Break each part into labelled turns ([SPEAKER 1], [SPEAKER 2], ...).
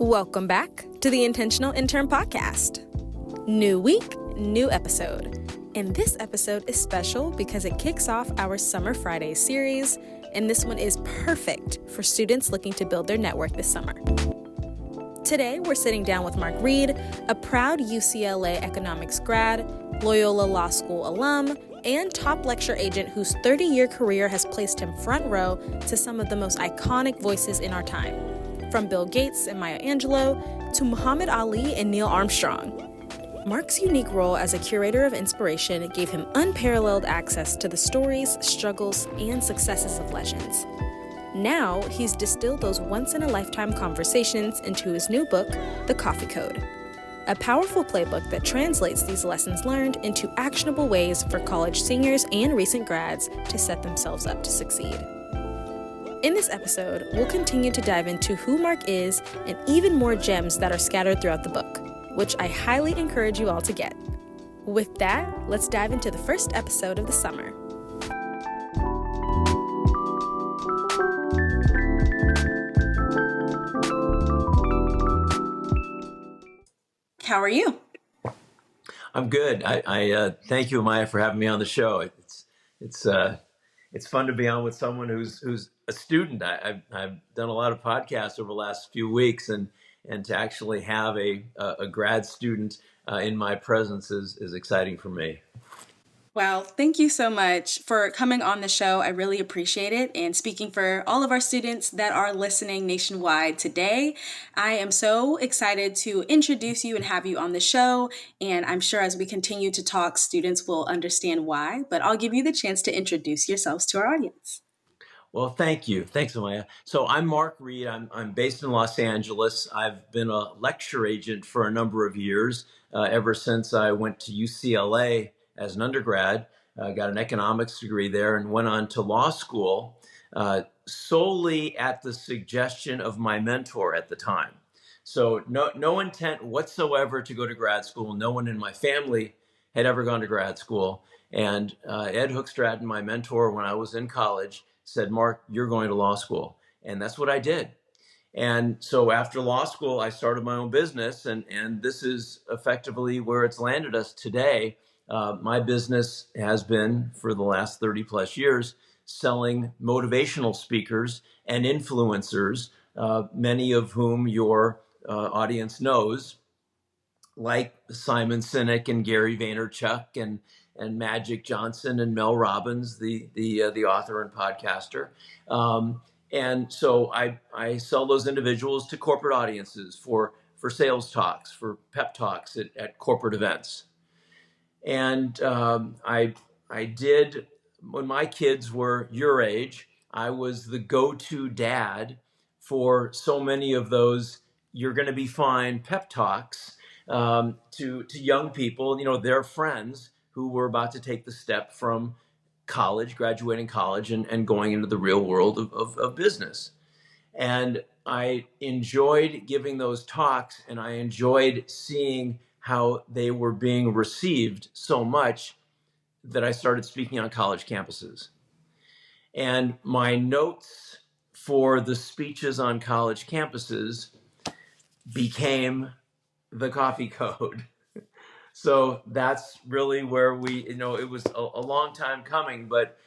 [SPEAKER 1] Welcome back to the Intentional Intern Podcast. New week, new episode. And this episode is special because it kicks off our Summer Fridays series, and this one is perfect for students looking to build their network this summer. Today, we're sitting down with Marc Reede, a proud UCLA economics grad, Loyola Law School alum, and top lecture agent whose 30-year career has placed him front row to some of the most iconic voices in our time, from Bill Gates and Maya Angelou to Muhammad Ali and Neil Armstrong. Marc's unique role as a curator of inspiration gave him unparalleled access to the stories, struggles, and successes of legends. Now, he's distilled those once-in-a-lifetime conversations into his new book, The Coffee Code, a powerful playbook that translates these lessons learned into actionable ways for college seniors and recent grads to set themselves up to succeed. In this episode, we'll continue to dive into who Marc is and even more gems that are scattered throughout the book, which I highly encourage you all to get. With that, let's dive into the first episode of the summer. How are you?
[SPEAKER 2] I'm good. I thank you, Maya, for having me on the show. It's fun to be on with someone who's a student. I've done a lot of podcasts over the last few weeks, and to actually have a grad student in my presence is exciting for me.
[SPEAKER 1] Well, thank you so much for coming on the show. I really appreciate it. And speaking for all of our students that are listening nationwide today, I am so excited to introduce you and have you on the show. And I'm sure as we continue to talk, students will understand why. But I'll give you the chance to introduce yourselves to our audience.
[SPEAKER 2] Well, thank you. Thanks, Maya. So I'm Marc Reede. I'm based in Los Angeles. I've been a lecture agent for a number of years, ever since I went to UCLA as an undergrad, got an economics degree there, and went on to law school solely at the suggestion of my mentor at the time. So no intent whatsoever to go to grad school. No one in my family had ever gone to grad school. And Ed Hookstraten, my mentor when I was in college, said, "Marc, you're going to law school." And that's what I did. And so after law school, I started my own business, and this is effectively where it's landed us today. My business has been, for the last 30 plus years, selling motivational speakers and influencers, many of whom your audience knows, like Simon Sinek and Gary Vaynerchuk and Magic Johnson and Mel Robbins, the author and podcaster. And so I sell those individuals to corporate audiences for sales talks, for pep talks at corporate events. And I did, when my kids were your age, I was the go-to dad for so many of those "you're going to be fine" pep talks to young people, their friends who were about to take the step from college, graduating college, and going into the real world of business. And I enjoyed giving those talks, and I enjoyed seeing how they were being received so much that I started speaking on college campuses. And my notes for the speeches on college campuses became the Coffee Code. So that's really where it was a long time coming, but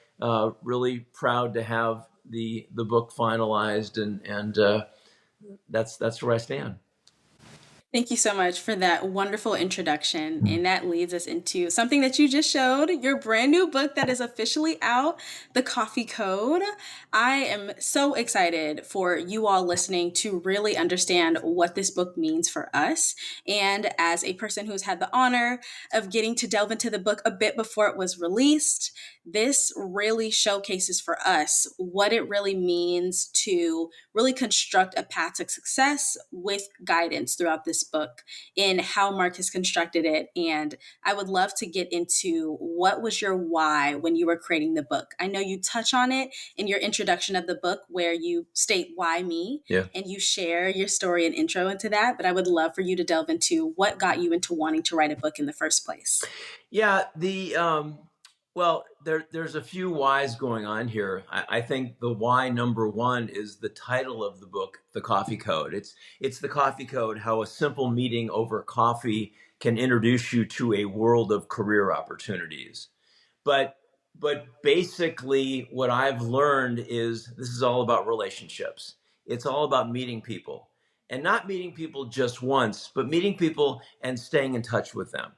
[SPEAKER 2] really proud to have the book finalized, and that's where I stand.
[SPEAKER 1] Thank you so much for that wonderful introduction. And that leads us into something that you just showed, your brand new book that is officially out, The Coffee Code. I am so excited for you all listening to really understand what this book means for us. And as a person who's had the honor of getting to delve into the book a bit before it was released, this really showcases for us what it really means to really construct a path to success with guidance throughout this book in how Marc has constructed it. And I would love to get into what was your why when you were creating the book. I know you touch on it in your introduction of the book where you state why me, and you share your story and intro into that. But I would love for you to delve into what got you into wanting to write a book in the first place.
[SPEAKER 2] Yeah, Well, there's a few whys going on here. I think the why number one is the title of the book, The Coffee Code. It's the coffee code, how a simple meeting over coffee can introduce you to a world of career opportunities. But basically what I've learned is this is all about relationships. It's all about meeting people. And not meeting people just once, but meeting people and staying in touch with them.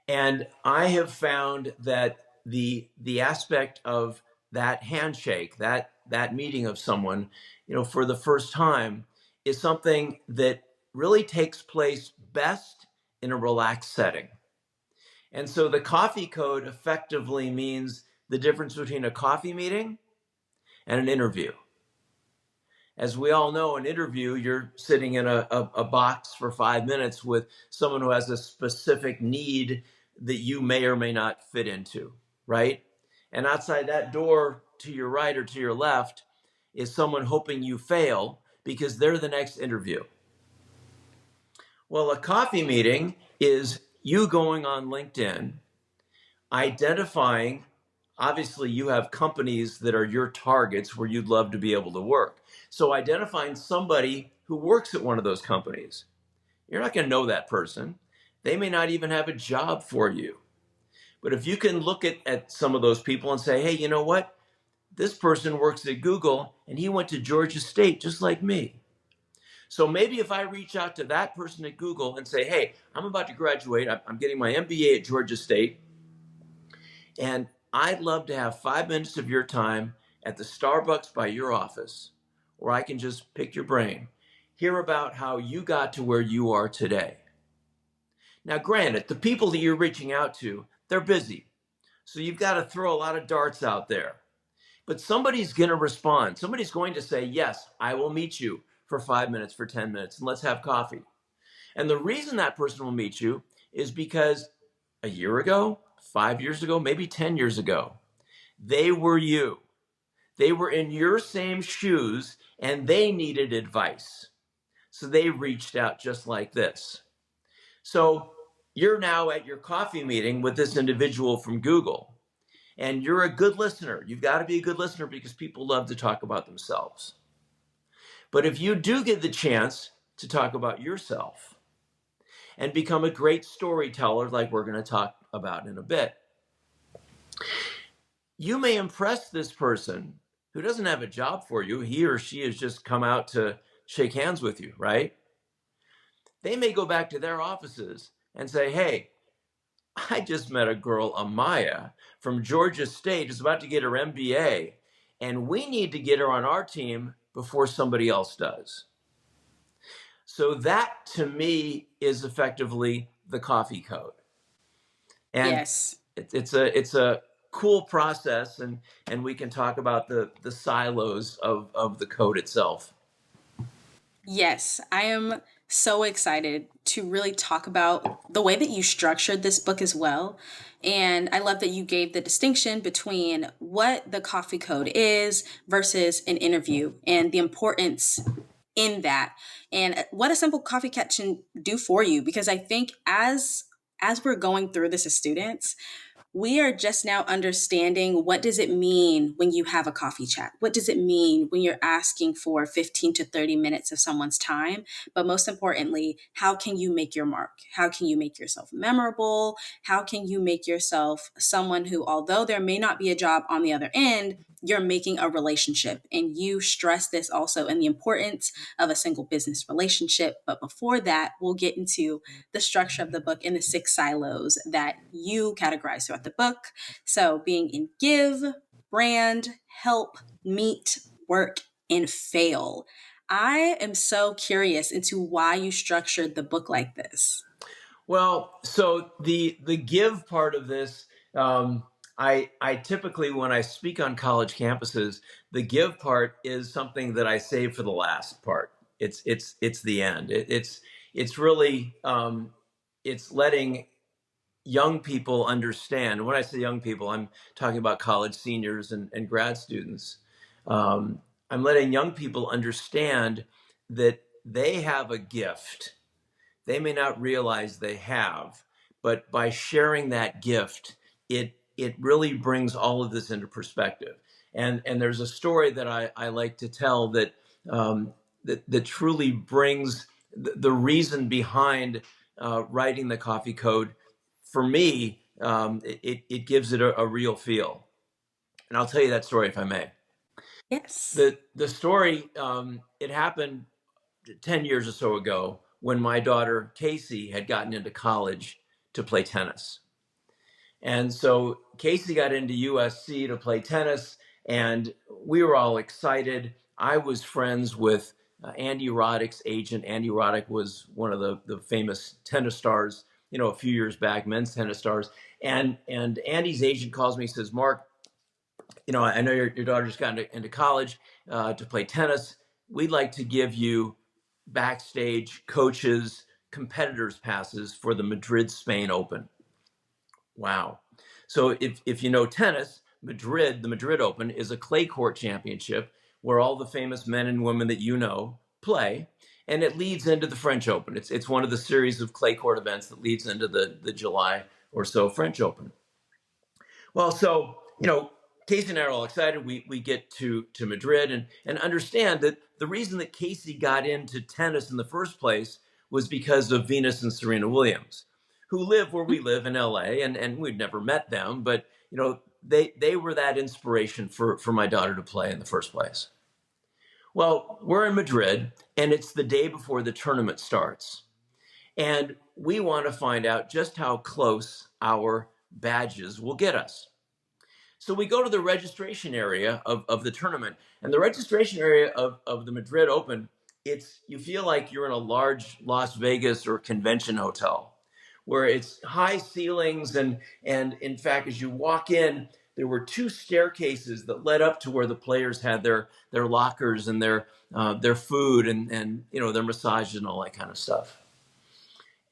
[SPEAKER 2] And I have found that the aspect of that handshake, that meeting of someone, for the first time, is something that really takes place best in a relaxed setting. And so the coffee code effectively means the difference between a coffee meeting and an interview. As we all know, an interview, you're sitting in a box for 5 minutes with someone who has a specific need that you may or may not fit into, right? And outside that door to your right or to your left is someone hoping you fail because they're the next interview. Well, a coffee meeting is you going on LinkedIn, identifying, obviously you have companies that are your targets where you'd love to be able to work. So identifying somebody who works at one of those companies. You're not going to know that person. They may not even have a job for you. But if you can look at some of those people and say, hey, you know what? This person works at Google and he went to Georgia State just like me. So maybe if I reach out to that person at Google and say, hey, I'm about to graduate. I'm getting my MBA at Georgia State. And I'd love to have 5 minutes of your time at the Starbucks by your office, where I can just pick your brain, hear about how you got to where you are today. Now, granted, the people that you're reaching out to, they're busy. So you've got to throw a lot of darts out there. But somebody's going to respond. Somebody's going to say, yes, I will meet you for 5 minutes, for 10 minutes, and let's have coffee. And the reason that person will meet you is because a year ago, 5 years ago, maybe 10 years ago, they were you. They were in your same shoes and they needed advice. So they reached out just like this. So you're now at your coffee meeting with this individual from Google, and you're a good listener. You've got to be a good listener because people love to talk about themselves. But if you do get the chance to talk about yourself and become a great storyteller, like we're going to talk about in a bit, you may impress this person who doesn't have a job for you. He or she has just come out to shake hands with you, right? They may go back to their offices and say, hey, I just met a girl, Amaya, from Georgia State, who's about to get her MBA, and we need to get her on our team before somebody else does. So that, to me, is effectively the coffee code. And
[SPEAKER 1] Yes.
[SPEAKER 2] It's a cool process, and we can talk about the silos of the code itself.
[SPEAKER 1] Yes, I am so excited to really talk about the way that you structured this book as well. And I love that you gave the distinction between what the coffee code is versus an interview and the importance in that and what a simple coffee cat can do for you. Because I think as we're going through this as students, we are just now understanding what does it mean when you have a coffee chat? What does it mean when you're asking for 15 to 30 minutes of someone's time? But most importantly, how can you make your mark? How can you make yourself memorable? How can you make yourself someone who, although there may not be a job on the other end, you're making a relationship? And you stress this also in the importance of a single business relationship. But before that, we'll get into the structure of the book in the 6 silos that you categorize throughout the book. So being in give, brand, help, meet, work, and fail. I am so curious into why you structured the book like this.
[SPEAKER 2] Well, so the give part of this, I typically, when I speak on college campuses, the give part is something that I save for the last part. It's the end. It's really it's letting young people understand. When I say young people, I'm talking about college seniors and grad students. I'm letting young people understand that they have a gift they may not realize they have, but by sharing that gift, it it really brings all of this into perspective. And there's a story that I like to tell that that truly brings the reason behind writing the coffee code. For me, it gives it a real feel. And I'll tell you that story if I may.
[SPEAKER 1] Yes.
[SPEAKER 2] The story, it happened 10 years or so ago when my daughter Casey had gotten into college to play tennis. And so Casey got into USC to play tennis, and we were all excited. I was friends with Andy Roddick's agent. Andy Roddick was one of the famous tennis stars, a few years back, men's tennis stars. And Andy's agent calls me, says, Mark, I know your daughter just got into college to play tennis. We'd like to give you backstage coaches, competitors passes for the Madrid, Spain Open. Wow. So if you know tennis, the Madrid Open is a clay court championship where all the famous men and women that you know play, and it leads into the French Open. It's one of the series of clay court events that leads into the July or so French Open. Well, so, Casey and I are all excited. We get to Madrid and understand that the reason that Casey got into tennis in the first place was because of Venus and Serena Williams, who live where we live in LA, and we'd never met them, but they were that inspiration for my daughter to play in the first place. Well, we're in Madrid, and it's the day before the tournament starts. And we want to find out just how close our badges will get us. So we go to the registration area of the tournament, and the registration area of the Madrid Open, you feel like you're in a large Las Vegas or convention hotel where it's high ceilings. And in fact, as you walk in, there were two staircases that led up to where the players had their lockers and their food and their massages and all that kind of stuff.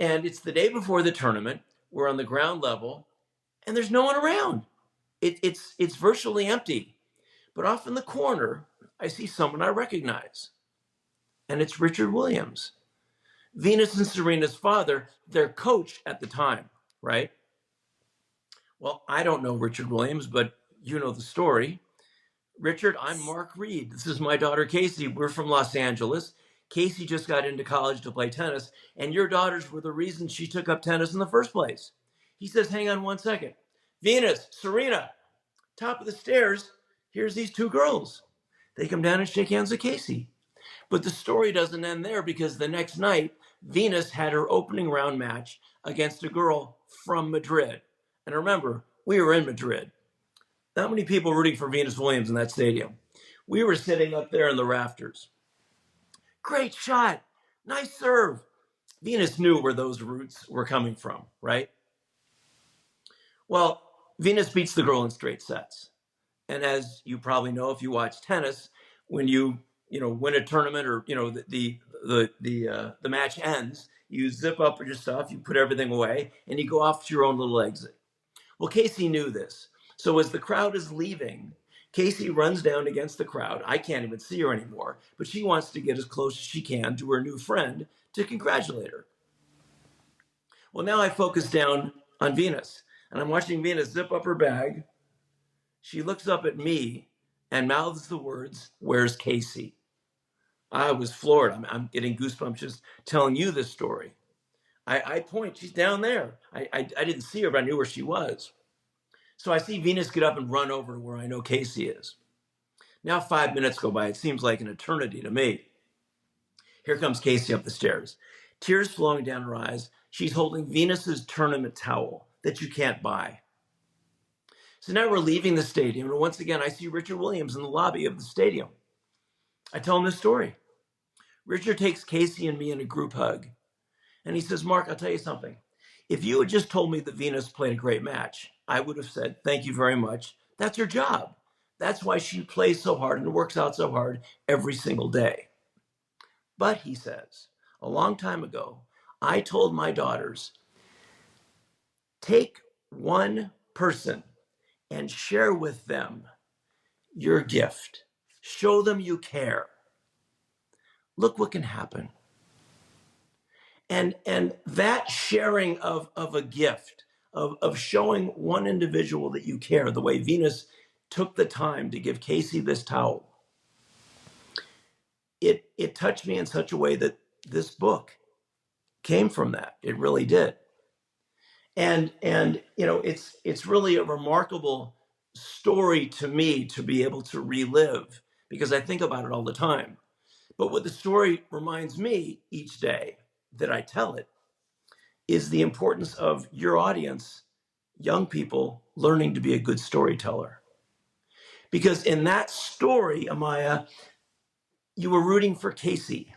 [SPEAKER 2] And it's the day before the tournament. We're on the ground level, and there's no one around. It's virtually empty. But off in the corner, I see someone I recognize. And it's Richard Williams, Venus and Serena's father, their coach at the time, right? Well, I don't know Richard Williams, but you know the story. Richard, I'm Marc Reede. This is my daughter, Casey. We're from Los Angeles. Casey just got into college to play tennis, and your daughters were the reason she took up tennis in the first place. He says, hang on one second. Venus, Serena, top of the stairs, here's these two girls. They come down and shake hands with Casey. But the story doesn't end there, because the next night, Venus had her opening round match against a girl from Madrid. And remember, we were in Madrid. Not many people rooting for Venus Williams in that stadium. We were sitting up there in the rafters. Great shot. Nice serve. Venus knew where those roots were coming from, right? Well, Venus beats the girl in straight sets. And as you probably know, if you watch tennis, when you win a tournament, or the match ends, you zip up your stuff, you put everything away, and you go off to your own little exit. Well, Casey knew this. So as the crowd is leaving, Casey runs down against the crowd. I can't even see her anymore, but she wants to get as close as she can to her new friend to congratulate her. Well, now I focus down on Venus, and I'm watching Venus zip up her bag. She looks up at me and mouths the words, "Where's Casey?" I was floored. I'm getting goosebumps just telling you this story. I point, she's down there. I didn't see her, but I knew where she was. So I see Venus get up and run over to where I know Casey is. Now 5 minutes go by. It seems like an eternity to me. Here comes Casey up the stairs, tears flowing down her eyes. She's holding Venus's tournament towel that you can't buy. So now we're leaving the stadium, and once again, I see Richard Williams in the lobby of the stadium. I tell him this story. Richard takes Casey and me in a group hug, and he says, "Mark, I'll tell you something. If you had just told me that Venus played a great match, I would have said, thank you very much. That's her job. That's why she plays so hard and works out so hard every single day." But he says, a long time ago, I told my daughters, take one person and share with them your gift. Show them you care. Look what can happen. And that sharing of a gift, of showing one individual that you care, the way Venus took the time to give Casey this towel. It touched me in such a way that this book came from that. It really did. And it's really a remarkable story to me to be able to relive, because I think about it all the time. But what the story reminds me each day that I tell it is the importance of your audience, young people, learning to be a good storyteller. Because in that story, Amaya, you were rooting for Casey.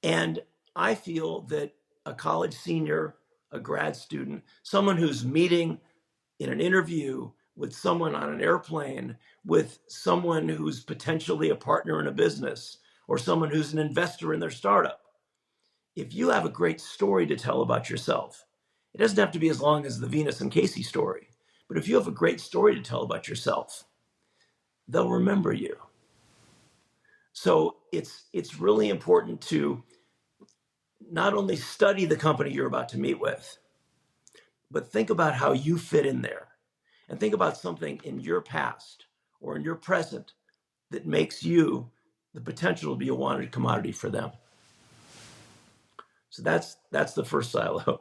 [SPEAKER 2] And I feel that a college senior, a grad student, someone who's meeting in an interview with someone on an airplane, with someone who's potentially a partner in a business, or someone who's an investor in their startup, if you have a great story to tell about yourself, it doesn't have to be as long as the Venus and Casey story, but if you have a great story to tell about yourself, they'll remember you. So it's really important to not only study the company you're about to meet with, but think about how you fit in there, and think about something in your past or in your present that makes you the potential to be a wanted commodity for them. So that's the first silo.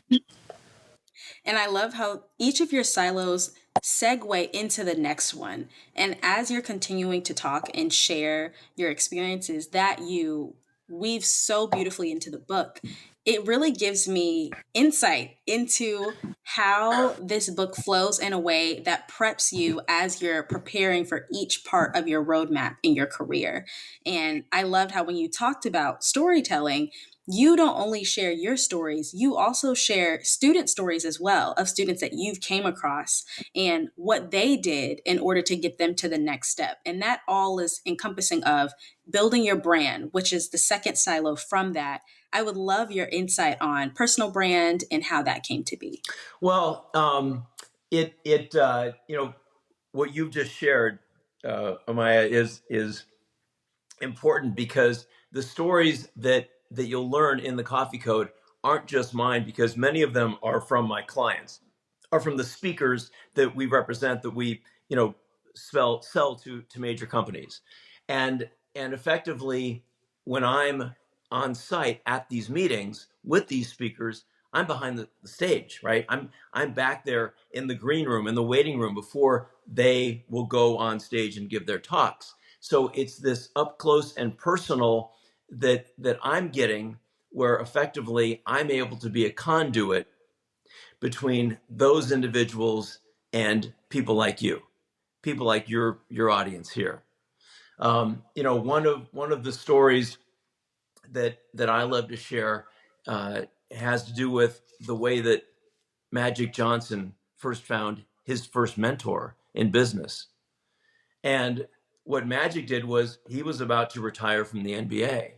[SPEAKER 1] And I love how each of your silos segue into the next one. And as you're continuing to talk and share your experiences that you weave so beautifully into the book, it really gives me insight into how this book flows in a way that preps you as you're preparing for each part of your roadmap in your career. And I loved how when you talked about storytelling, you don't only share your stories, you also share student stories as well, of students that you've came across and what they did in order to get them to the next step. And that all is encompassing of building your brand, which is the second silo from that. I would love your insight on personal brand and how that came to be.
[SPEAKER 2] Well, what you've just shared, Amaya, is important, because the stories that you'll learn in the Coffee Code aren't just mine, because many of them are from my clients, are from the speakers that we represent, that we sell to major companies, and effectively, when I'm on site at these meetings with these speakers, I'm behind the stage, right? I'm back there in the green room, in the waiting room, before they will go on stage and give their talks. So it's this up close and personal that I'm getting, where effectively I'm able to be a conduit between those individuals and people like you, people like your audience here. One of the stories that I love to share has to do with the way that Magic Johnson first found his first mentor in business. And what Magic did was, he was about to retire from the NBA,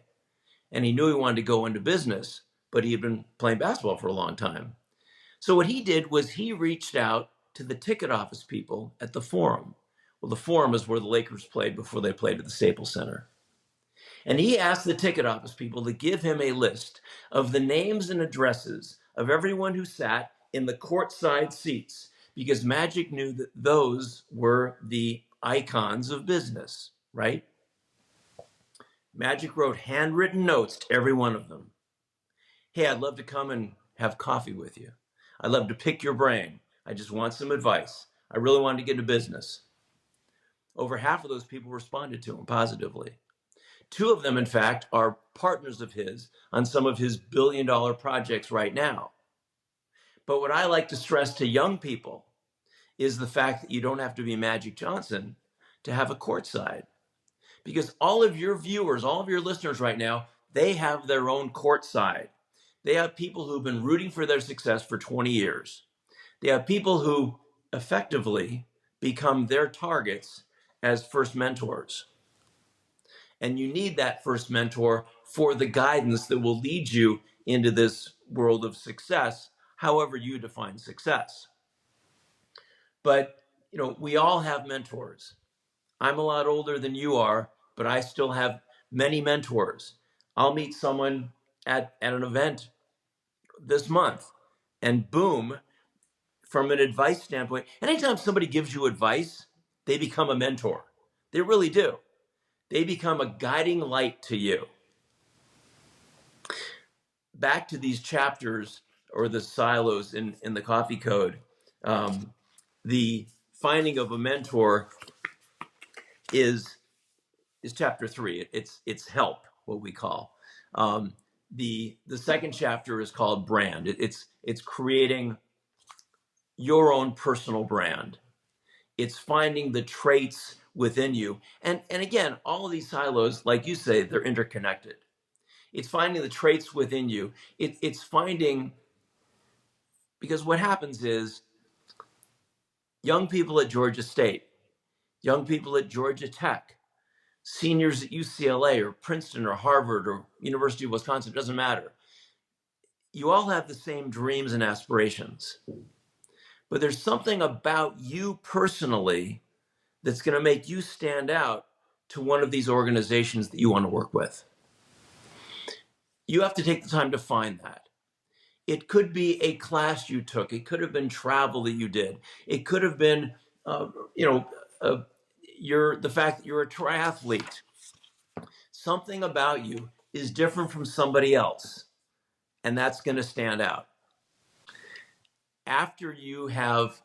[SPEAKER 2] and he knew he wanted to go into business, but he had been playing basketball for a long time. So what he did was, he reached out to the ticket office people at the Forum. Well, the Forum is where the Lakers played before they played at the Staples Center. And he asked the ticket office people to give him a list of the names and addresses of everyone who sat in the courtside seats, because Magic knew that those were the icons of business, right? Magic wrote handwritten notes to every one of them. Hey, I'd love to come and have coffee with you. I'd love to pick your brain. I just want some advice. I really wanted to get into business. Over half of those people responded to him positively. Two of them, in fact, are partners of his on some of his billion-dollar projects right now. But what I like to stress to young people is the fact that you don't have to be Magic Johnson to have a courtside. Because all of your viewers, all of your listeners right now, they have their own courtside. They have people who've been rooting for their success for 20 years. They have people who effectively become their targets as first mentors. And you need that first mentor for the guidance that will lead you into this world of success, however you define success. But, we all have mentors. I'm a lot older than you are, but I still have many mentors. I'll meet someone at an event this month And boom, from an advice standpoint, anytime somebody gives you advice, they become a mentor. They really do. They become a guiding light to you. Back to these chapters or the silos in the coffee code, the finding of a mentor is chapter 3. It's help, what we call. The second chapter is called brand. It's creating your own personal brand. It's finding the traits within you. And again, all of these silos, like you say, they're interconnected. It's finding the traits within you. It's finding, because what happens is young people at Georgia State, young people at Georgia Tech, seniors at UCLA or Princeton or Harvard or University of Wisconsin, doesn't matter. You all have the same dreams and aspirations. But there's something about you personally that's going to make you stand out to one of these organizations that you want to work with. You have to take the time to find that. It could be a class you took. It could have been travel that you did. It could have been, the fact that you're a triathlete. Something about you is different from somebody else, and that's going to stand out. After you have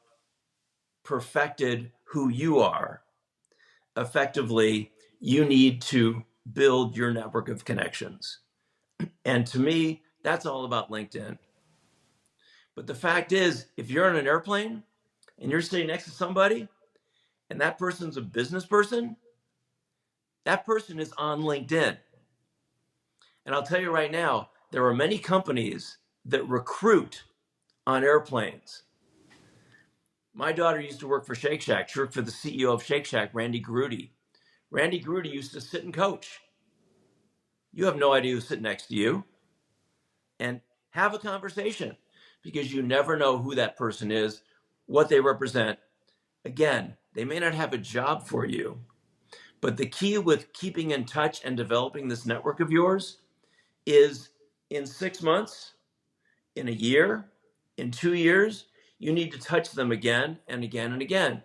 [SPEAKER 2] perfected who you are, effectively, you need to build your network of connections. And to me, that's all about LinkedIn. But the fact is, if you're on an airplane and you're sitting next to somebody and that person's a business person, that person is on LinkedIn. And I'll tell you right now, there are many companies that recruit on airplanes. My daughter used to work for Shake Shack. She worked for the CEO of Shake Shack, Randy Garutti. Randy Garutti used to sit and coach. You have no idea who's sitting next to you. And have a conversation, because you never know who that person is, what they represent. Again, they may not have a job for you, but the key with keeping in touch and developing this network of yours is in 6 months, in a year, in 2 years, you need to touch them again and again and again,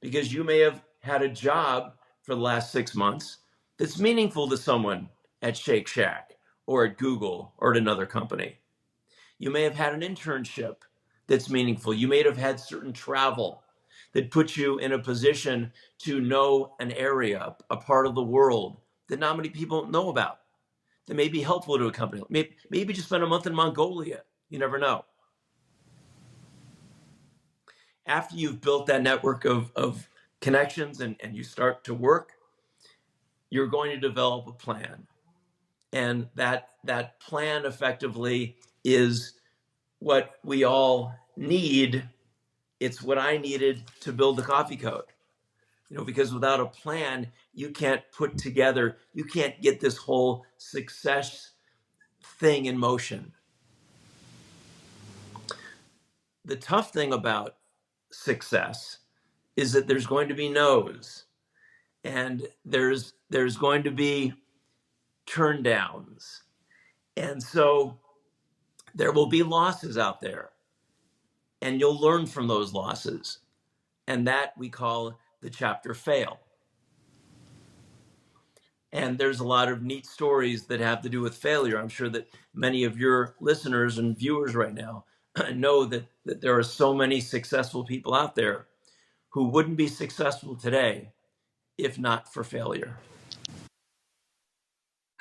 [SPEAKER 2] because you may have had a job for the last 6 months that's meaningful to someone at Shake Shack or at Google or at another company. You may have had an internship that's meaningful. You may have had certain travel that puts you in a position to know an area, a part of the world that not many people know about, that may be helpful to a company. Maybe just spend a month in Mongolia. You never know. After you've built that network of connections and you start to work, you're going to develop a plan. And that plan effectively is what we all need. It's what I needed to build the coffee code. Because without a plan, you can't you can't get this whole success thing in motion. The tough thing about success is that there's going to be no's, and there's going to be turn downs. And so there will be losses out there, and you'll learn from those losses. And that we call the chapter fail. And there's a lot of neat stories that have to do with failure. I'm sure that many of your listeners and viewers right now know that there are so many successful people out there who wouldn't be successful today if not for failure.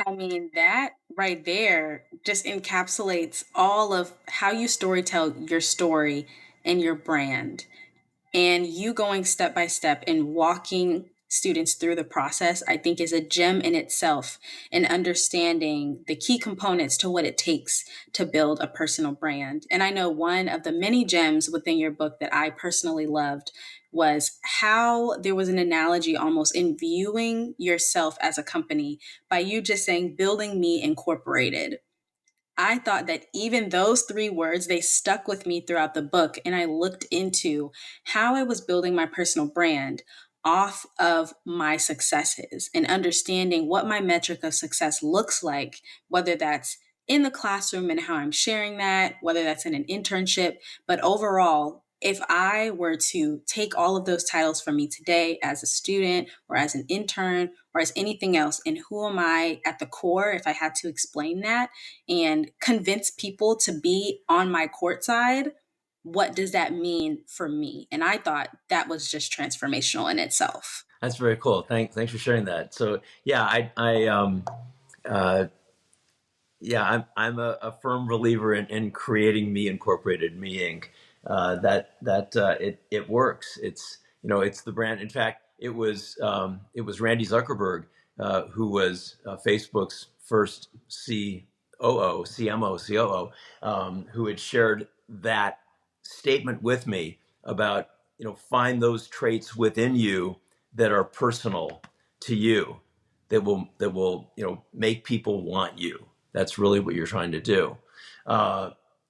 [SPEAKER 1] I mean, that right there just encapsulates all of how you storytell your story and your brand. And you going step by step and walking students through the process, I think is a gem in itself in understanding the key components to what it takes to build a personal brand. And I know one of the many gems within your book that I personally loved was how there was an analogy almost in viewing yourself as a company by you just saying building me incorporated. I thought that even those 3 words, they stuck with me throughout the book. And I looked into how I was building my personal brand off of my successes and understanding what my metric of success looks like, whether that's in the classroom and how I'm sharing that, whether that's in an internship. But overall, if I were to take all of those titles from me today as a student or as an intern or as anything else, and who am I at the core, if I had to explain that and convince people to be on my court side, what does that mean for me? And I thought that was just transformational in itself.
[SPEAKER 2] That's very cool. Thanks for sharing that. So yeah, uh, I'm a firm believer in creating me incorporated me Inc. It works. It's the brand. In fact, it was Randy Zuckerberg who was Facebook's first CMO, who had shared that statement with me about find those traits within you that are personal to you, that will make people want you. That's really what you're trying to do.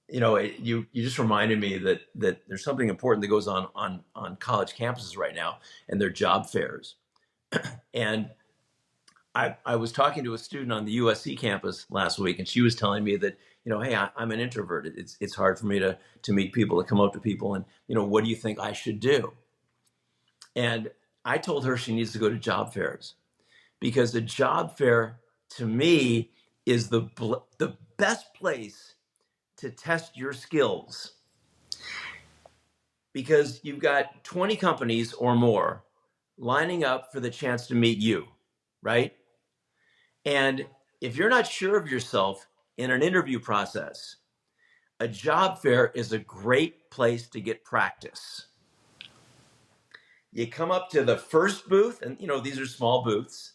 [SPEAKER 2] You just reminded me that there's something important that goes on college campuses right now, and they're job fairs. And I was talking to a student on the USC campus last week, and she was telling me that, hey, I'm an introvert. It's hard for me to meet people, to come up to people, and what do you think I should do? And I told her she needs to go to job fairs, because a job fair, to me, is the best place to test your skills, because you've got 20 companies or more lining up for the chance to meet you, right? And if you're not sure of yourself in an interview process, a job fair is a great place to get practice. You come up to the first booth, and these are small booths,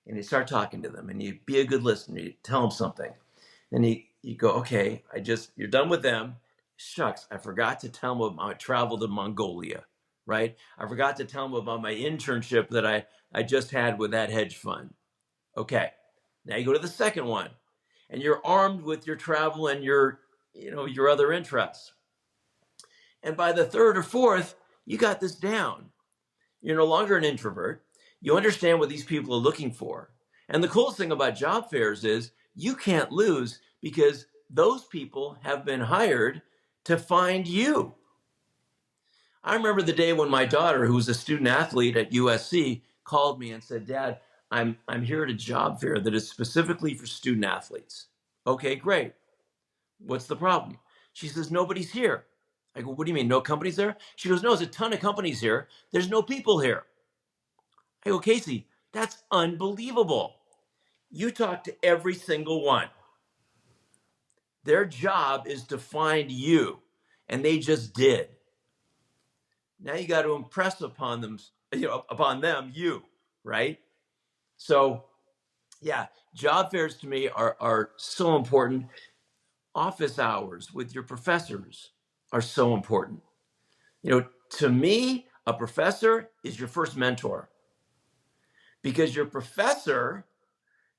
[SPEAKER 2] and you start talking to them, and you be a good listener. You tell them something, and you go, okay, you're done with them. Shucks, I forgot to tell them about my travel to Mongolia, right? I forgot to tell them about my internship that I just had with that hedge fund. Okay, now you go to the second one, and you're armed with your travel and your other interests. And by the third or fourth, you got this down. You're no longer an introvert. You understand what these people are looking for. And the coolest thing about job fairs is you can't lose, because those people have been hired to find you. I remember the day when my daughter, who was a student athlete at USC, called me and said, Dad, I'm here at a job fair that is specifically for student athletes. Okay, great. What's the problem? She says, nobody's here. I go, what do you mean, no companies there? She goes, no, there's a ton of companies here. There's no people here. I go, Casey, that's unbelievable. You talk to every single one. Their job is to find you, and they just did. Now you got to impress upon them, right? So, yeah, job fairs to me are so important. Office hours with your professors are so important. To me, a professor is your first mentor, because your professor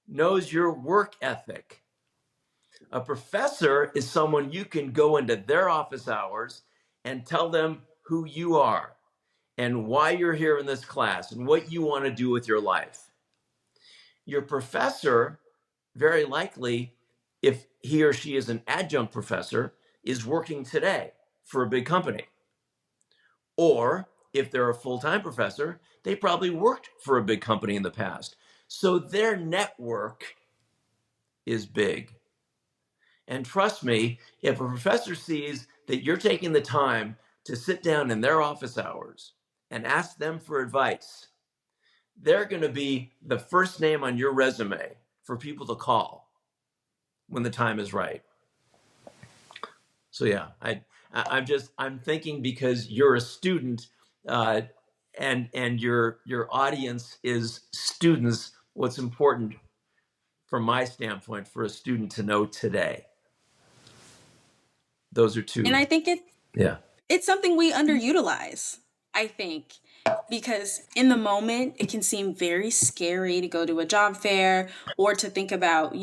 [SPEAKER 2] knows your work ethic. A professor is someone you can go into their office hours and tell them who you are and why you're here in this class and what you want to do with your life. Your professor, very likely, if he or she is an adjunct professor, is working today for a big company. Or if they're a full-time professor, they probably worked for a big company in the past. So their network is big. And trust me, if a professor sees that you're taking the time to sit down in their office hours and ask them for advice, they're going to be the first name on your resume for people to call when the time is right. So yeah, I'm thinking, because you're a student, and your audience is students, what's important from my standpoint for a student to know today. Those are two.
[SPEAKER 1] And I think
[SPEAKER 2] Yeah.
[SPEAKER 1] it's something we underutilize, I think, because in the moment, it can seem very scary to go to a job fair or to think about,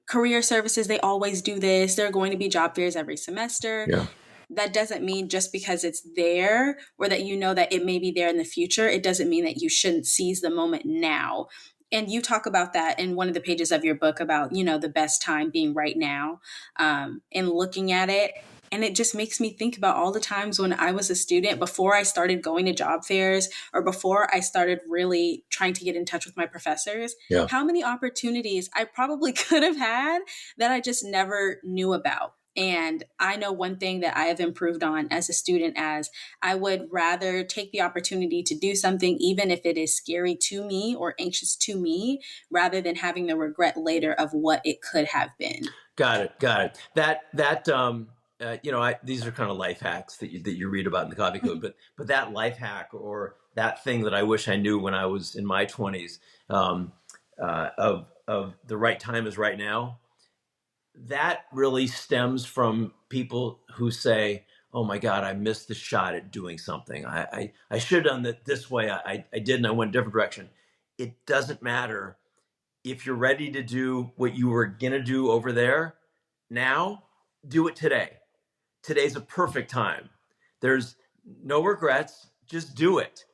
[SPEAKER 1] career services. They always do this. There are going to be job fairs every semester.
[SPEAKER 2] Yeah.
[SPEAKER 1] That doesn't mean just because it's there or that that it may be there in the future, it doesn't mean that you shouldn't seize the moment now. And you talk about that in one of the pages of your book about, the best time being right now, and looking at it. And it just makes me think about all the times when I was a student, before I started going to job fairs or before I started really trying to get in touch with my professors,
[SPEAKER 2] Yeah.
[SPEAKER 1] how many opportunities I probably could have had that I just never knew about. And I know one thing that I have improved on as a student, as I would rather take the opportunity to do something, even if it is scary to me or anxious to me, rather than having the regret later of what it could have been.
[SPEAKER 2] Got it. These are kind of life hacks that you read about in the Coffee Code, but that life hack, or that thing that I wish I knew when I was in my 20s, of the right time is right now. That really stems from people who say, "Oh my God, I missed the shot at doing something. I should have done it this way. I didn't. I went a different direction." It doesn't matter. If you're ready to do what you were going to do over there now, do it today. Today's a perfect time. There's no regrets. Just do it.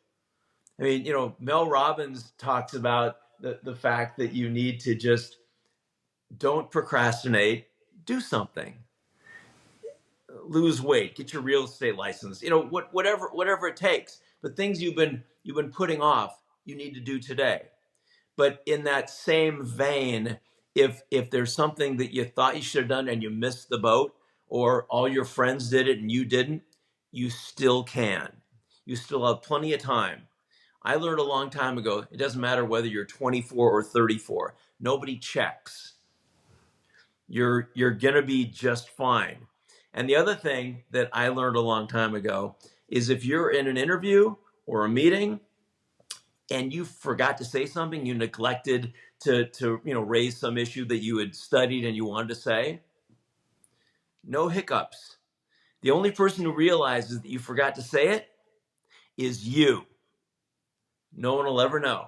[SPEAKER 2] I mean, Mel Robbins talks about the fact that you need to just don't procrastinate, do something. Lose weight, get your real estate license, whatever it takes. But things you've been putting off, you need to do today. But in that same vein, if there's something that you thought you should have done and you missed the boat, or all your friends did it and you didn't, you still can. You still have plenty of time. I learned a long time ago, it doesn't matter whether you're 24 or 34. Nobody checks. You're going to be just fine. And the other thing that I learned a long time ago is, if you're in an interview or a meeting and you forgot to say something, you neglected to raise some issue that you had studied and you wanted to say, no hiccups. The only person who realizes that you forgot to say it is you. No one will ever know.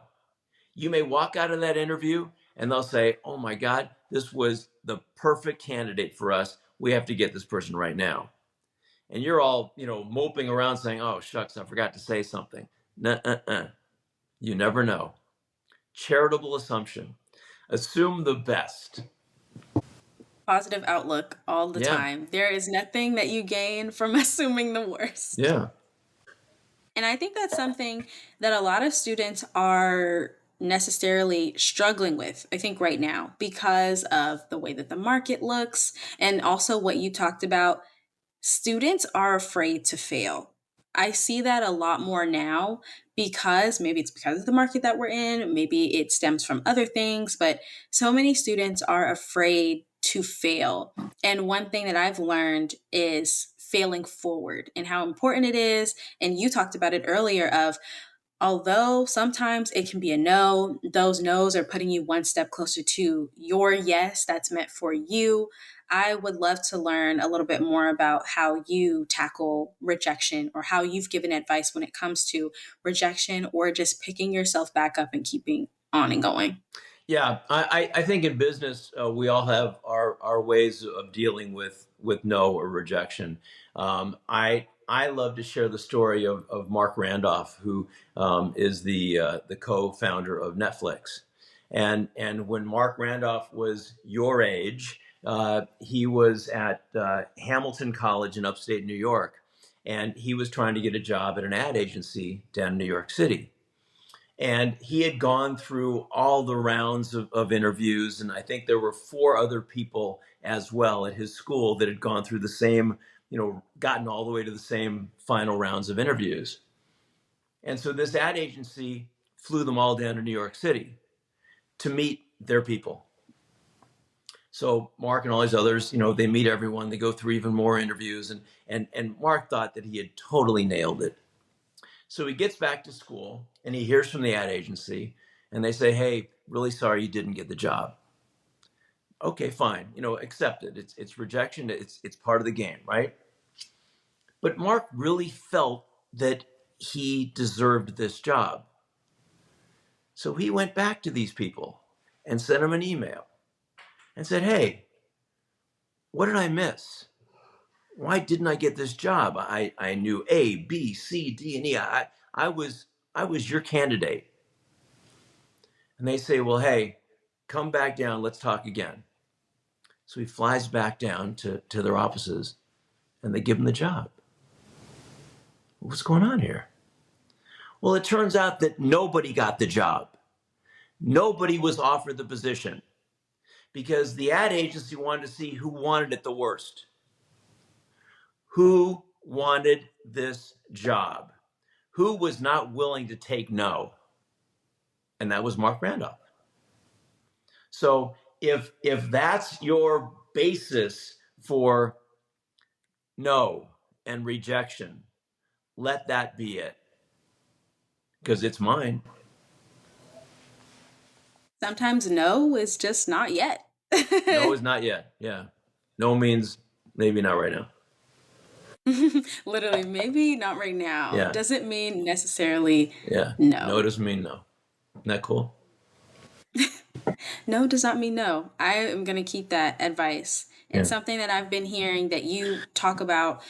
[SPEAKER 2] You may walk out of that interview and they'll say, "Oh my God, this was the perfect candidate for us. We have to get this person right now." And you're all, moping around saying, "Oh, shucks, I forgot to say something." Nuh-uh-uh. You never know. Charitable assumption. Assume the best.
[SPEAKER 1] Positive outlook all the
[SPEAKER 2] Yeah.
[SPEAKER 1] time. There is nothing that you gain from assuming the worst.
[SPEAKER 2] Yeah.
[SPEAKER 1] And I think that's something that a lot of students are necessarily struggling with, I think, right now, because of the way that the market looks, and also what you talked about. Students are afraid to fail. I see that a lot more now, because maybe it's because of the market that we're in, maybe it stems from other things, but so many students are afraid to fail. And one thing that I've learned is failing forward and how important it is. And you talked about it earlier of, although sometimes it can be a no, those no's are putting you one step closer to your yes that's meant for you. I would love to learn a little bit more about how you tackle rejection, or how you've given advice when it comes to rejection, or just picking yourself back up and keeping on and going.
[SPEAKER 2] Yeah, I think in business, we all have our ways of dealing with no or rejection. I love to share the story of Marc Randolph, who is the co-founder of Netflix. And when Marc Randolph was your age, he was at Hamilton College in upstate New York, and he was trying to get a job at an ad agency down in New York City. And he had gone through all the rounds of interviews. And I think there were 4 other people as well at his school that had gone through the same, gotten all the way to the same final rounds of interviews. And so this ad agency flew them all down to New York City to meet their people. So Marc and all these others, they meet everyone. They go through even more interviews. And Marc thought that he had totally nailed it. So he gets back to school and he hears from the ad agency, and they say, "Hey, really sorry you didn't get the job." Okay, fine. Accept it. It's rejection. It's part of the game, right? But Marc really felt that he deserved this job. So he went back to these people and sent them an email and said, "Hey, what did I miss? Why didn't I get this job? I knew A, B, C, D, and E. I was your candidate." And they say, well, hey, come back down, let's talk again. So he flies back down to their offices and they give him the job. What's going on here? Well, it turns out that nobody got the job. Nobody was offered the position because the ad agency wanted to see who wanted it the worst. Who wanted this job? Who was not willing to take no? And that was Mark Randolph. So if that's your basis for no and rejection, let that be it, because it's mine.
[SPEAKER 1] Sometimes no is just not yet.
[SPEAKER 2] No is not yet. Yeah. No means maybe not right now.
[SPEAKER 1] Literally, maybe not right now.
[SPEAKER 2] Yeah.
[SPEAKER 1] Doesn't mean necessarily
[SPEAKER 2] Yeah.
[SPEAKER 1] no.
[SPEAKER 2] No doesn't mean no. Isn't that cool?
[SPEAKER 1] No does not mean no. I am going to keep that advice. And
[SPEAKER 2] Yeah.
[SPEAKER 1] something that I've been hearing that you talk about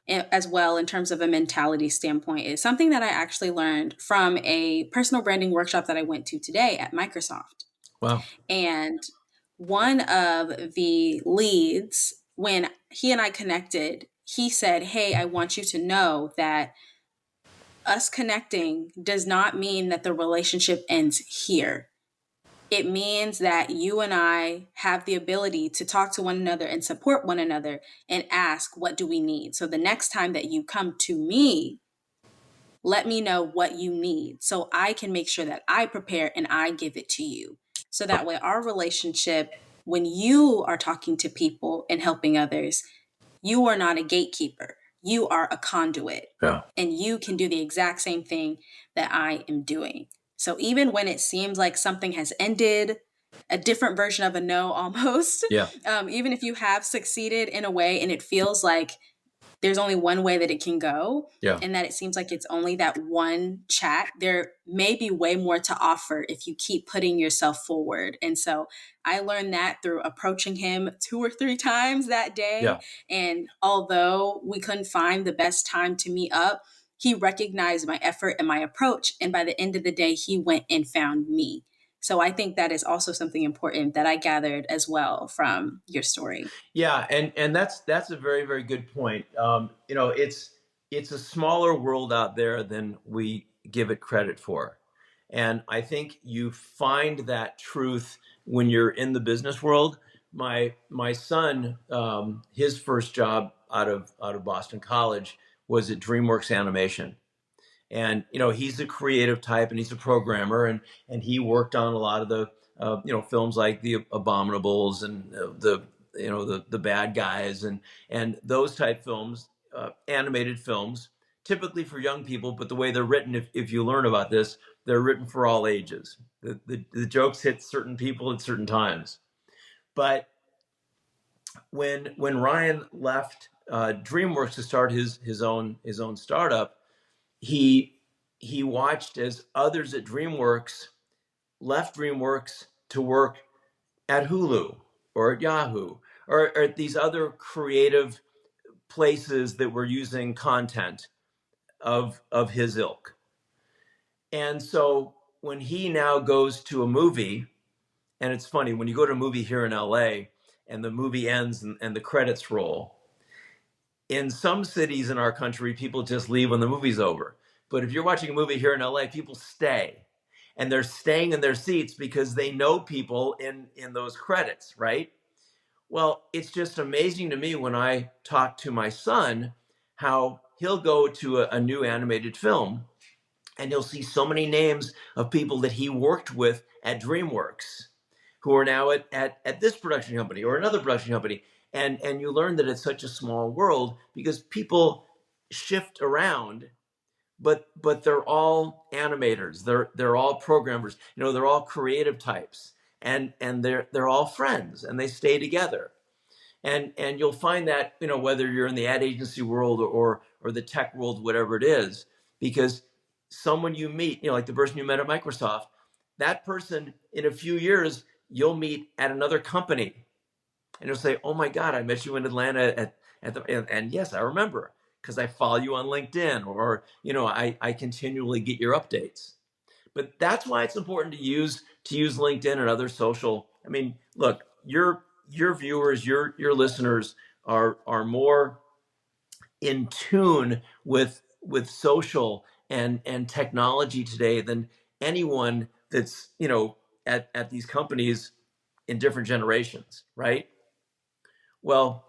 [SPEAKER 1] as well in terms of a mentality standpoint is something that I actually learned from a personal branding workshop that I went to today at Microsoft.
[SPEAKER 2] Wow.
[SPEAKER 1] And one of the leads, when he and I connected, he said, hey, I want you to know that us connecting does not mean that the relationship ends here. It means that you and I have the ability to talk to one another and support one another and ask, what do we need? So the next time that you come to me, let me know what you need so I can make sure that I prepare and I give it to you. So that way, our relationship, when you are talking to people and helping others, you are not a gatekeeper. You are a conduit.
[SPEAKER 2] Yeah.
[SPEAKER 1] And you can do the exact same thing that I am doing. So even when it seems like something has ended, a different version of a no almost,
[SPEAKER 2] Yeah.
[SPEAKER 1] Even if you have succeeded in a way and it feels like there's only one way that it can go,
[SPEAKER 2] Yeah.
[SPEAKER 1] and that it seems like it's only that one chat, there may be way more to offer if you keep putting yourself forward. And so I learned that through approaching him 2 or 3 times that day.
[SPEAKER 2] Yeah.
[SPEAKER 1] And although we couldn't find the best time to meet up, he recognized my effort and my approach. And by the end of the day, he went and found me. So I think that is also something important that I gathered as well from your story.
[SPEAKER 2] Yeah, and that's a very, very good point. It's a smaller world out there than we give it credit for, and I think you find that truth when you're in the business world. My son, his first job out of Boston College was at DreamWorks Animation. And he's a creative type and he's a programmer, and he worked on a lot of the films like The Abominables and the Bad Guys and those type films, animated films, typically for young people. But the way they're written, if you learn about this, they're written for all ages. The jokes hit certain people at certain times. But when Ryan left DreamWorks to start his own startup, he watched as others at DreamWorks left DreamWorks to work at Hulu or at Yahoo or at these other creative places that were using content of his ilk. And so when he now goes to a movie, and it's funny, when you go to a movie here in LA and the movie ends and the credits roll, in some cities in our country, people just leave when the movie's over. But if you're watching a movie here in LA, people stay. And they're staying in their seats because they know people in those credits, right? Well, it's just amazing to me when I talk to my son how he'll go to a new animated film and he'll see so many names of people that he worked with at DreamWorks who are now at this production company or another production company. And you learn that it's such a small world because people shift around, but they're all animators. They're all programmers. They're all creative types, and they're all friends, and they stay together. And you'll find that whether you're in the ad agency world or the tech world, whatever it is, because someone you meet, like the person you met at Microsoft, that person in a few years you'll meet at another company. And you'll say, oh my God, I met you in Atlanta and yes, I remember because I follow you on LinkedIn or, I continually get your updates. But that's why it's important to use LinkedIn and other social. I mean, look, your viewers, your listeners are more in tune with social and technology today than anyone that's, at these companies in different generations, right? Well,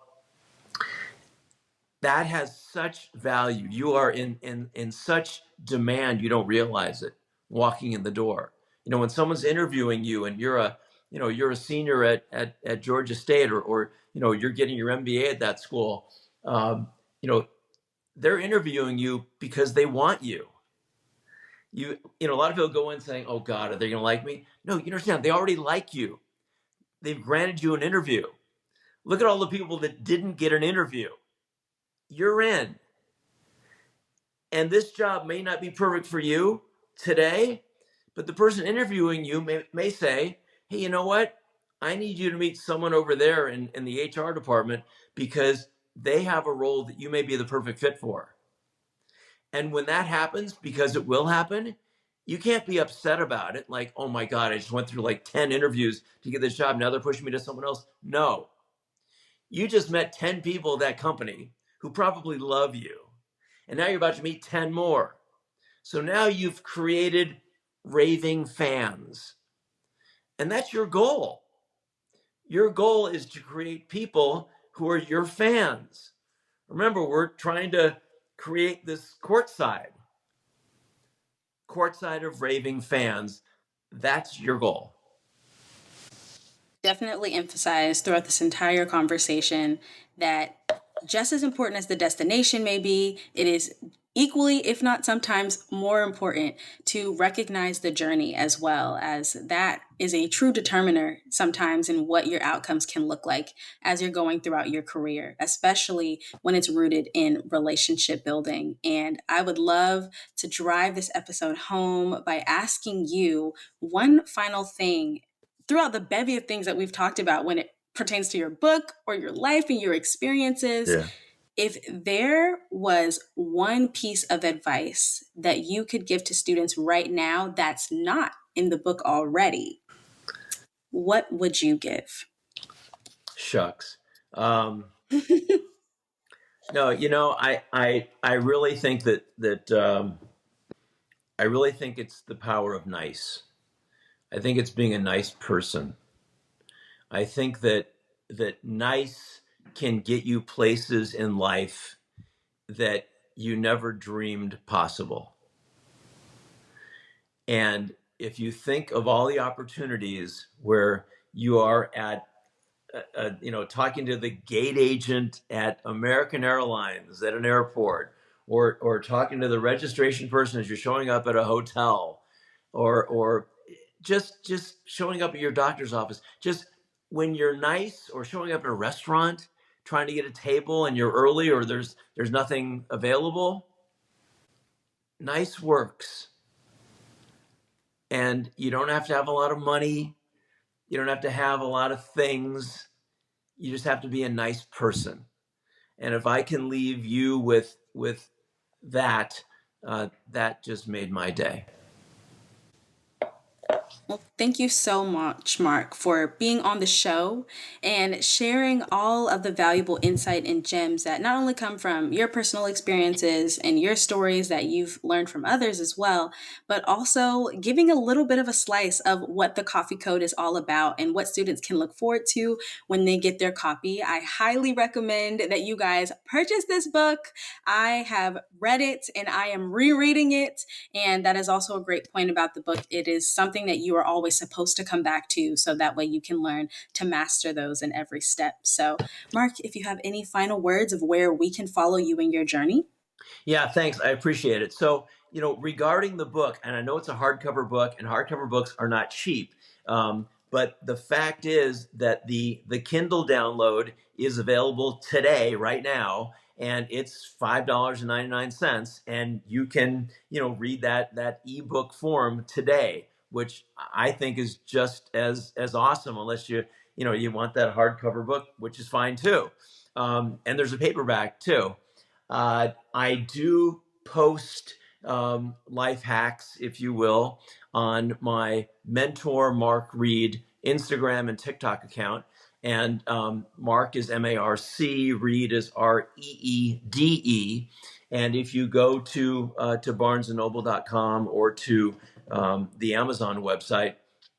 [SPEAKER 2] that has such value. You are in such demand, you don't realize it walking in the door. When someone's interviewing you and you're a senior at Georgia State, or you're getting your MBA at that school, you know, they're interviewing you because they want you. A lot of people go in saying, "Oh God, are they going to like me?" No, you understand, they already like you. They've granted you an interview. Look at all the people that didn't get an interview. You're in. And this job may not be perfect for you today, but the person interviewing you may say, "Hey, you know what? I need you to meet someone over there in the HR department because they have a role that you may be the perfect fit for." And when that happens, because it will happen, you can't be upset about it. Like, "Oh my God, I just went through like 10 interviews to get this job. Now they're pushing me to someone else." No, you just met 10 people at that company who probably love you. And now you're about to meet 10 more. So now you've created raving fans. And that's your goal. Your goal is to create people who are your fans. Remember, we're trying to create this courtside of raving fans. That's your goal.
[SPEAKER 1] Definitely emphasize throughout this entire conversation that just as important as the destination may be, it is equally, if not sometimes more important, to recognize the journey as well, as that is a true determiner sometimes in what your outcomes can look like as you're going throughout your career, especially when it's rooted in relationship building. And I would love to drive this episode home by asking you one final thing throughout the bevy of things that we've talked about when it pertains to your book or your life and your experiences.
[SPEAKER 2] Yeah.
[SPEAKER 1] If there was one piece of advice that you could give to students right now that's not in the book already, what would you give?
[SPEAKER 2] Shucks. No, I really think that I really think it's the power of nice. I think it's being a nice person. I think that nice can get you places in life that you never dreamed possible. And if you think of all the opportunities where you are at, talking to the gate agent at American Airlines at an airport, or talking to the registration person as you're showing up at a hotel, or just showing up at your doctor's office, just when you're nice, or showing up at a restaurant trying to get a table and you're early, or there's nothing available, nice works. And you don't have to have a lot of money. You don't have to have a lot of things. You just have to be a nice person. And if I can leave you with that, that just made my day.
[SPEAKER 1] Well, thank you so much, Marc, for being on the show and sharing all of the valuable insight and gems that not only come from your personal experiences and your stories that you've learned from others as well, but also giving a little bit of a slice of what the Coffee Code is all about and what students can look forward to when they get their copy. I highly recommend that you guys purchase this book. I have read it and I am rereading it. And that is also a great point about the book. It is something that you are always supposed to come back to, so that way you can learn to master those in every step. So, Marc, if you have any final words of where we can follow you in your journey.
[SPEAKER 2] Yeah, thanks. I appreciate it. So, regarding the book, and I know it's a hardcover book, and hardcover books are not cheap. But the fact is that the Kindle download is available today, right now, and it's $5.99, and you can, read that ebook form today, which I think is just as awesome, unless you want that hardcover book, which is fine too. And there's a paperback too. I do post life hacks, if you will, on my mentor Marc Reede Instagram and TikTok account. And Marc is M-A-R-C, Reede is R-E-E-D-E. And if you go to barnesandnoble.com or to the Amazon website,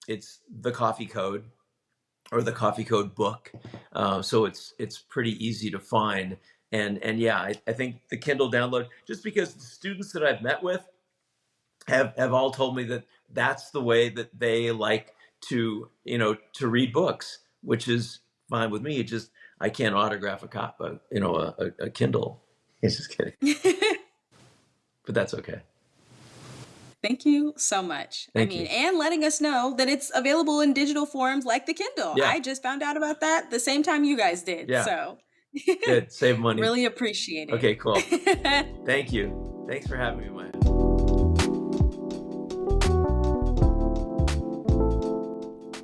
[SPEAKER 2] it's the coffee code or the coffee code book. So it's pretty easy to find. And yeah, I think the Kindle download, just because the students that I've met with have all told me that that's the way that they like to, to read books, which is fine with me. It just, I can't autograph a copy, a Kindle. It's just kidding. But that's okay.
[SPEAKER 1] Thank you so much.
[SPEAKER 2] Thank you.
[SPEAKER 1] And letting us know that it's available in digital forms like the Kindle.
[SPEAKER 2] Yeah.
[SPEAKER 1] I just found out about that the same time you guys did.
[SPEAKER 2] Yeah.
[SPEAKER 1] So
[SPEAKER 2] good. Save money.
[SPEAKER 1] Really appreciate it.
[SPEAKER 2] Okay, cool. Thank you. Thanks for having me, Maya.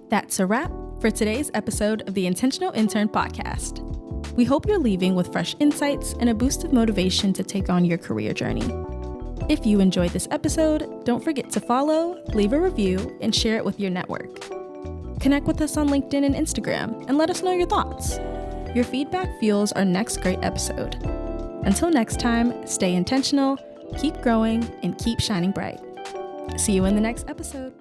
[SPEAKER 1] That's a wrap for today's episode of the Intentional Intern podcast. We hope you're leaving with fresh insights and a boost of motivation to take on your career journey. If you enjoyed this episode, don't forget to follow, leave a review, and share it with your network. Connect with us on LinkedIn and Instagram and let us know your thoughts. Your feedback fuels our next great episode. Until next time, stay intentional, keep growing, and keep shining bright. See you in the next episode.